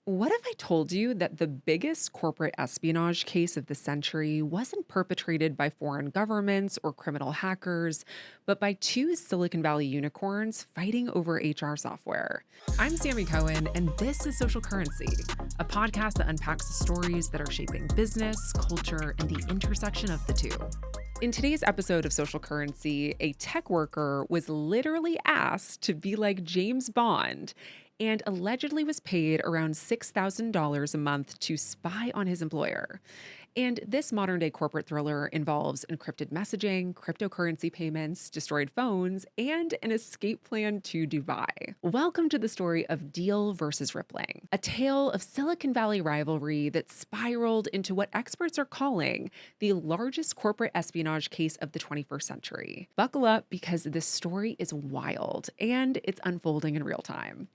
What if I told you that the biggest corporate espionage case of the century wasn't perpetrated by foreign governments or criminal hackers, but by two Silicon Valley unicorns fighting over HR software? I'm Sammy Cohen, and this is Social Currency, a podcast that unpacks the stories that are shaping business, culture, and the intersection of the two. In today's episode of Social Currency, a tech worker was literally asked to be like James Bond and allegedly was paid around $6,000 a month to spy on his employer. And this modern day corporate thriller involves encrypted messaging, cryptocurrency payments, destroyed phones, and an escape plan to Dubai. Welcome to the story of Deel versus Rippling, a tale of Silicon Valley rivalry that spiraled into what experts are calling the largest corporate espionage case of the 21st century. Buckle up because this story is wild and it's unfolding in real time.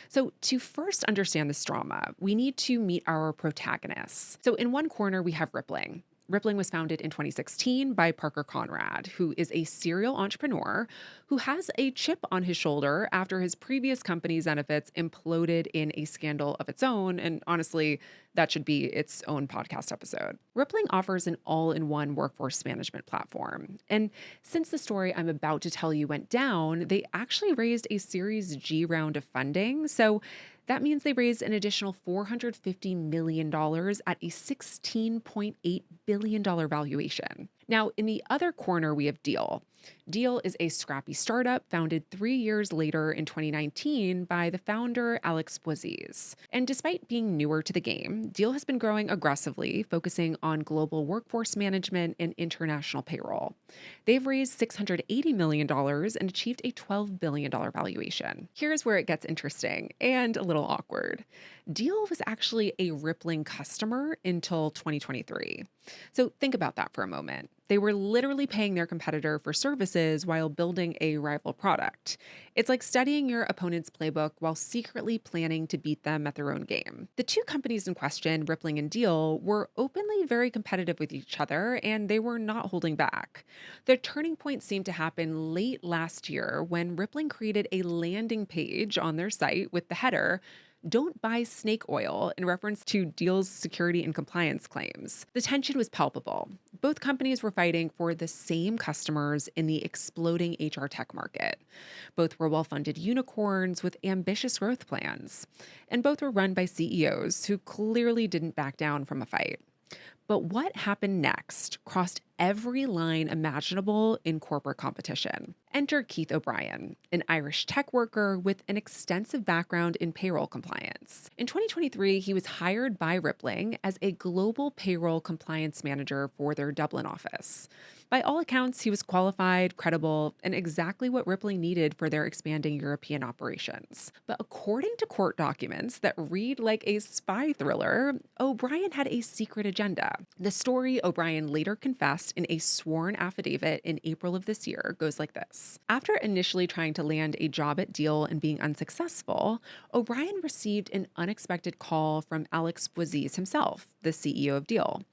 So, to first understand this drama, we need to meet our protagonists. So, in one corner, we have Rippling. Rippling was founded in 2016 by Parker Conrad, who is a serial entrepreneur who has a chip on his shoulder after his previous company's benefits imploded in a scandal of its own. And honestly, that should be its own podcast episode. Rippling offers an all-in-one workforce management platform. And since the story I'm about to tell you went down, they actually raised a Series G round of funding. So that means they raised an additional $450 million at a $16.8 billion valuation. Now, in the other corner, we have Deel. Deel is a scrappy startup founded 3 years later in 2019 by the founder, Alex Bouaziz. And despite being newer to the game, Deel has been growing aggressively, focusing on global workforce management and international payroll. They've raised $680 million and achieved a $12 billion valuation. Here's where it gets interesting and a little awkward. Deel was actually a Rippling customer until 2023. So think about that for a moment. They were literally paying their competitor for services while building a rival product. It's like studying your opponent's playbook while secretly planning to beat them at their own game. The two companies in question, Rippling and Deel, were openly very competitive with each other, and they were not holding back. The turning point seemed to happen late last year when Rippling created a landing page on their site with the header, "Don't buy snake oil," in reference to Deel's security and compliance claims. The tension was palpable. Both companies were fighting for the same customers in the exploding HR tech market. Both were well-funded unicorns with ambitious growth plans. And both were run by CEOs who clearly didn't back down from a fight. But what happened next crossed every line imaginable in corporate competition. Enter Keith O'Brien, an Irish tech worker with an extensive background in payroll compliance. In 2023, he was hired by Rippling as a global payroll compliance manager for their Dublin office. By all accounts, he was qualified, credible, and exactly what Rippling needed for their expanding European operations. But according to court documents that read like a spy thriller, O'Brien had a secret agenda. The story O'Brien later confessed in a sworn affidavit in April of this year goes like this. After initially trying to land a job at Deel and being unsuccessful, O'Brien received an unexpected call from Alex Bouaziz himself, the CEO of Deel.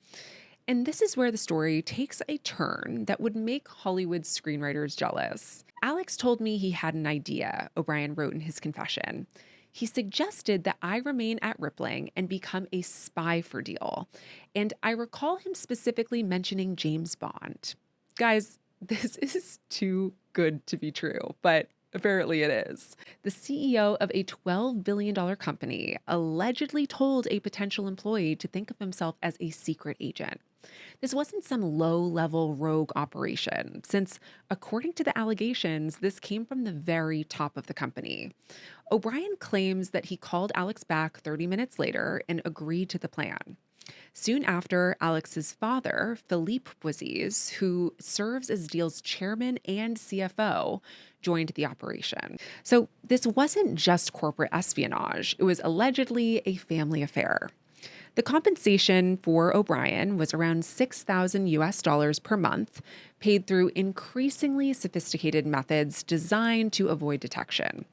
And this is where the story takes a turn that would make Hollywood screenwriters jealous. Alex told me he had an idea, O'Brien wrote in his confession. He suggested that I remain at Rippling and become a spy for Deel. And I recall him specifically mentioning James Bond. Guys, this is too good to be true, but apparently it is. The CEO of a $12 billion company allegedly told a potential employee to think of himself as a secret agent. This wasn't some low-level rogue operation, since, according to the allegations, this came from the very top of the company. O'Brien claims that he called Alex back 30 minutes later and agreed to the plan. Soon after, Alex's father, Philippe Bouaziz, who serves as Deel's chairman and CFO, joined the operation. So this wasn't just corporate espionage. It was allegedly a family affair. The compensation for O'Brien was around $6,000 per month, paid through increasingly sophisticated methods designed to avoid detection.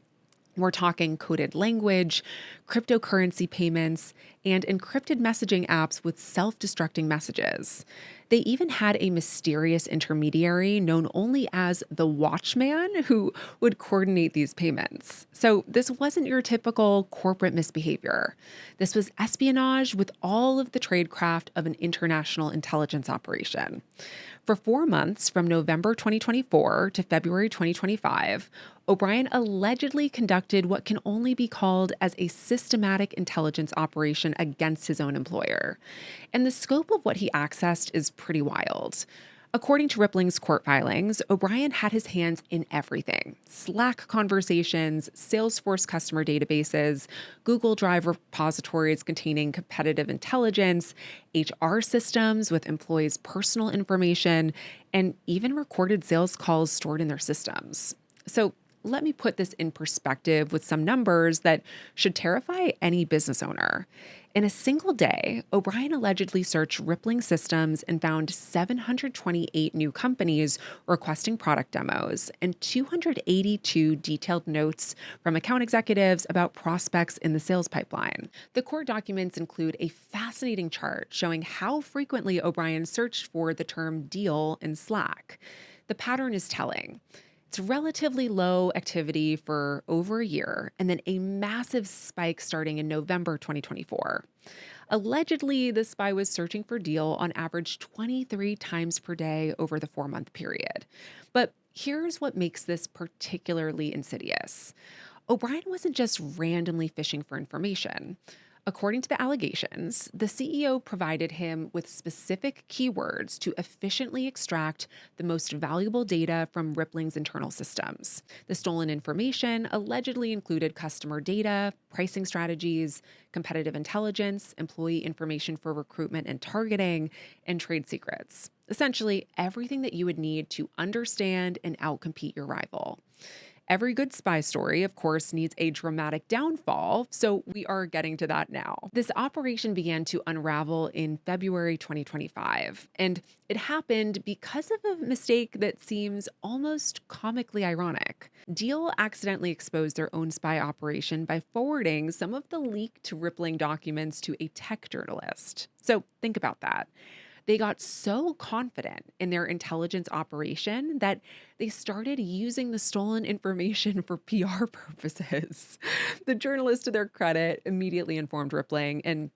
We're talking coded language, cryptocurrency payments, and encrypted messaging apps with self-destructing messages. They even had a mysterious intermediary known only as the Watchman who would coordinate these payments. So this wasn't your typical corporate misbehavior. This was espionage with all of the tradecraft of an international intelligence operation. For 4 months, from November 2024 to February 2025, O'Brien allegedly conducted what can only be called as a systematic intelligence operation against his own employer. And the scope of what he accessed is pretty wild. According to Rippling's court filings, O'Brien had his hands in everything: Slack conversations, Salesforce customer databases, Google Drive repositories containing competitive intelligence, HR systems with employees' personal information, and even recorded sales calls stored in their systems. So let me put this in perspective with some numbers that should terrify any business owner. In a single day, O'Brien allegedly searched Rippling systems and found 728 new companies requesting product demos and 282 detailed notes from account executives about prospects in the sales pipeline. The court documents include a fascinating chart showing how frequently O'Brien searched for the term deal in Slack. The pattern is telling. It's relatively low activity for over a year, and then a massive spike starting in November 2024. Allegedly, the spy was searching for deal on average 23 times per day over the 4-month period. But here's what makes this particularly insidious. O'Brien wasn't just randomly fishing for information. According to the allegations, the CEO provided him with specific keywords to efficiently extract the most valuable data from Rippling's internal systems. The stolen information allegedly included customer data, pricing strategies, competitive intelligence, employee information for recruitment and targeting, and trade secrets. Essentially, everything that you would need to understand and outcompete your rival. Every good spy story, of course, needs a dramatic downfall, so we are getting to that now. This operation began to unravel in February 2025, and it happened because of a mistake that seems almost comically ironic. Deel accidentally exposed their own spy operation by forwarding some of the leaked Rippling documents to a tech journalist. So think about that. They got so confident in their intelligence operation that they started using the stolen information for PR purposes. The journalist, to their credit, immediately informed Rippling, and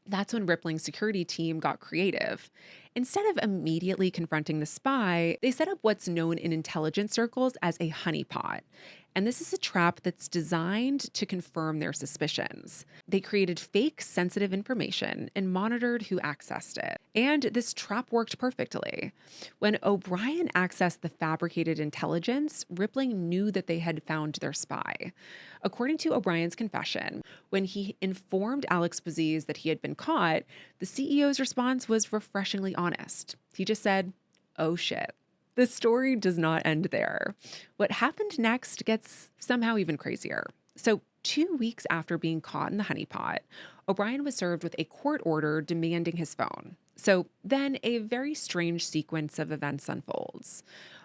that's when Rippling's security team got creative. Instead of immediately confronting the spy, they set up what's known in intelligence circles as a honeypot. And this is a trap that's designed to confirm their suspicions. They created fake sensitive information and monitored who accessed it. And this trap worked perfectly. When O'Brien accessed the fabricated intelligence, Rippling knew that they had found their spy. According to O'Brien's confession, when he informed Alex Bouzies that he had been caught, the CEO's response was refreshingly honest. He just said, "Oh shit." The story does not end there. What happened next gets somehow even crazier. So, 2 weeks after being caught in the honeypot, O'Brien was served with a court order demanding his phone. So then a very strange sequence of events unfolds.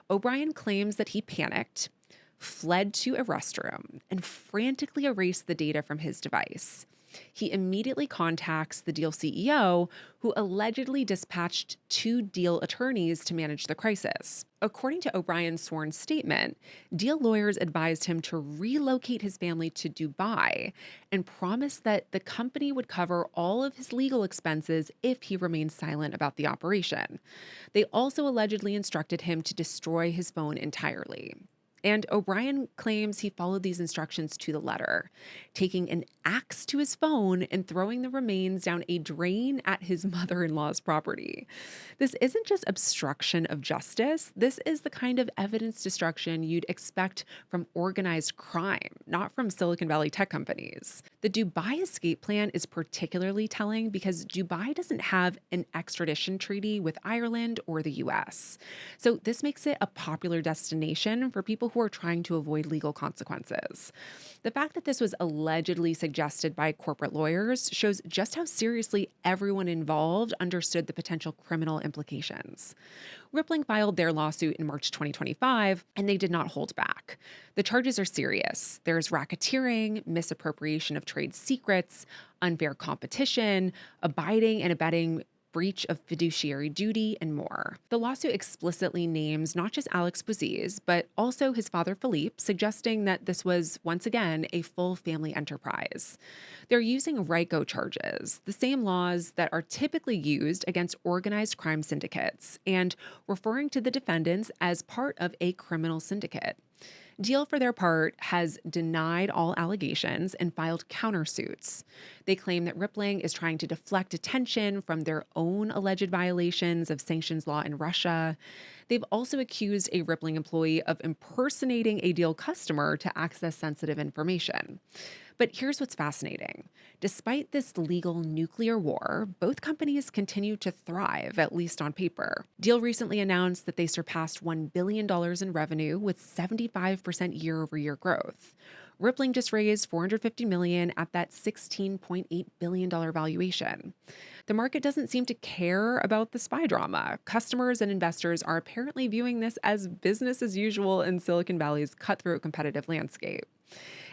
O'Brien claims that he panicked, fled to a restroom, and frantically erased the data from his device. He immediately contacts the Deel CEO, who allegedly dispatched 2 Deel attorneys to manage the crisis. According to O'Brien's sworn statement, Deel lawyers advised him to relocate his family to Dubai and promised that the company would cover all of his legal expenses if he remained silent about the operation. They also allegedly instructed him to destroy his phone entirely. And O'Brien claims he followed these instructions to the letter, taking an axe to his phone and throwing the remains down a drain at his mother-in-law's property. This isn't just obstruction of justice. This is the kind of evidence destruction you'd expect from organized crime, not from Silicon Valley tech companies. The Dubai escape plan is particularly telling because Dubai doesn't have an extradition treaty with Ireland or the US. So this makes it a popular destination for people who are trying to avoid legal consequences. The fact that this was allegedly suggested by corporate lawyers shows just how seriously everyone involved understood the potential criminal implications. Rippling filed their lawsuit in March 2025, and they did not hold back. The charges are serious. There's racketeering, misappropriation of trade secrets, unfair competition, abiding and abetting breach of fiduciary duty, and more. The lawsuit explicitly names not just Alex Bouzies, but also his father Philippe, suggesting that this was, once again, a full family enterprise. They're using RICO charges, the same laws that are typically used against organized crime syndicates, and referring to the defendants as part of a criminal syndicate. Deel, for their part, has denied all allegations and filed countersuits. They claim that Rippling is trying to deflect attention from their own alleged violations of sanctions law in Russia. They've also accused a Rippling employee of impersonating a Deel customer to access sensitive information. But here's what's fascinating. Despite this legal nuclear war, both companies continue to thrive, at least on paper. Deel recently announced that they surpassed $1 billion in revenue with 75% year-over-year growth. Rippling just raised $450 million at that $16.8 billion valuation. The market doesn't seem to care about the spy drama. Customers and investors are apparently viewing this as business as usual in Silicon Valley's cutthroat competitive landscape.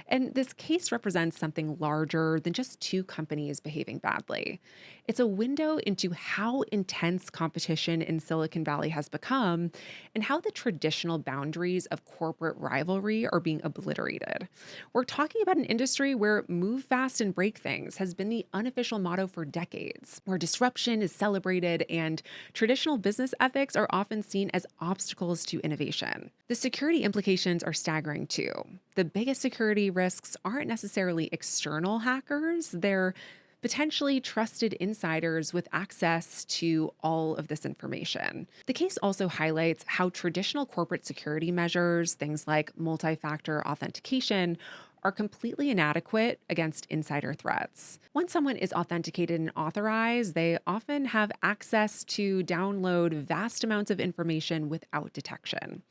And this case represents something larger than just two companies behaving badly. It's a window into how intense competition in Silicon Valley has become and how the traditional boundaries of corporate rivalry are being obliterated. We're talking about an industry where move fast and break things has been the unofficial motto for decades, where disruption is celebrated and traditional business ethics are often seen as obstacles to innovation. The security implications are staggering too. The biggest security risks aren't necessarily external hackers, they're potentially trusted insiders with access to all of this information. The case also highlights how traditional corporate security measures, things like multi-factor authentication, are completely inadequate against insider threats. Once someone is authenticated and authorized, they often have access to download vast amounts of information without detection.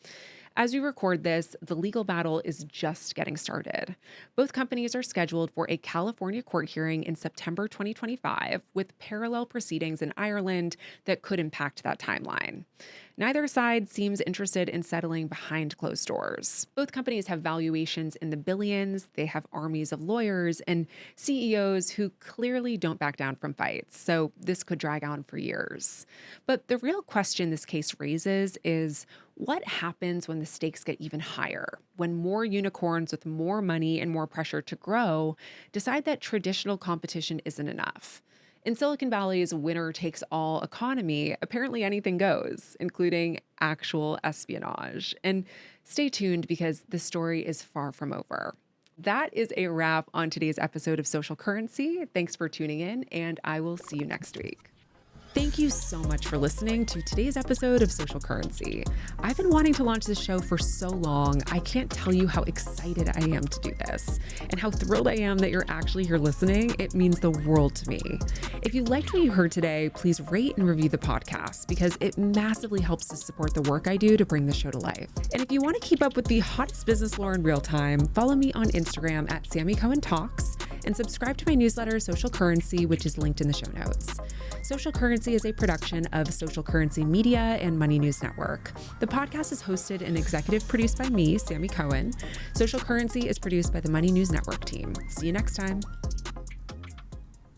As we record this, the legal battle is just getting started. Both companies are scheduled for a California court hearing in September 2025, with parallel proceedings in Ireland that could impact that timeline. Neither side seems interested in settling behind closed doors. Both companies have valuations in the billions, they have armies of lawyers and CEOs who clearly don't back down from fights, so this could drag on for years. But the real question this case raises is, what happens when the stakes get even higher? When more unicorns with more money and more pressure to grow decide that traditional competition isn't enough? In Silicon Valley's winner-takes-all economy, apparently anything goes, including actual espionage. And stay tuned because the story is far from over. That is a wrap on today's episode of Social Currency. Thanks for tuning in, and I will see you next week. Thank you so much for listening to today's episode of Social Currency. I've been wanting to launch this show for so long, I can't tell you how excited I am to do this and how thrilled I am that you're actually here listening. It means the world to me. If you liked what you heard today, please rate and review the podcast because it massively helps to support the work I do to bring the show to life. And if you want to keep up with the hottest business lore in real time, follow me on Instagram at Sammi Cohen Talks and subscribe to my newsletter, Social Currency, which is linked in the show notes. Social Currency is a production of Social Currency Media and Money News Network. The podcast is hosted and executive produced by me, Sammi Cohen. Social Currency is produced by the Money News Network team. See you next time.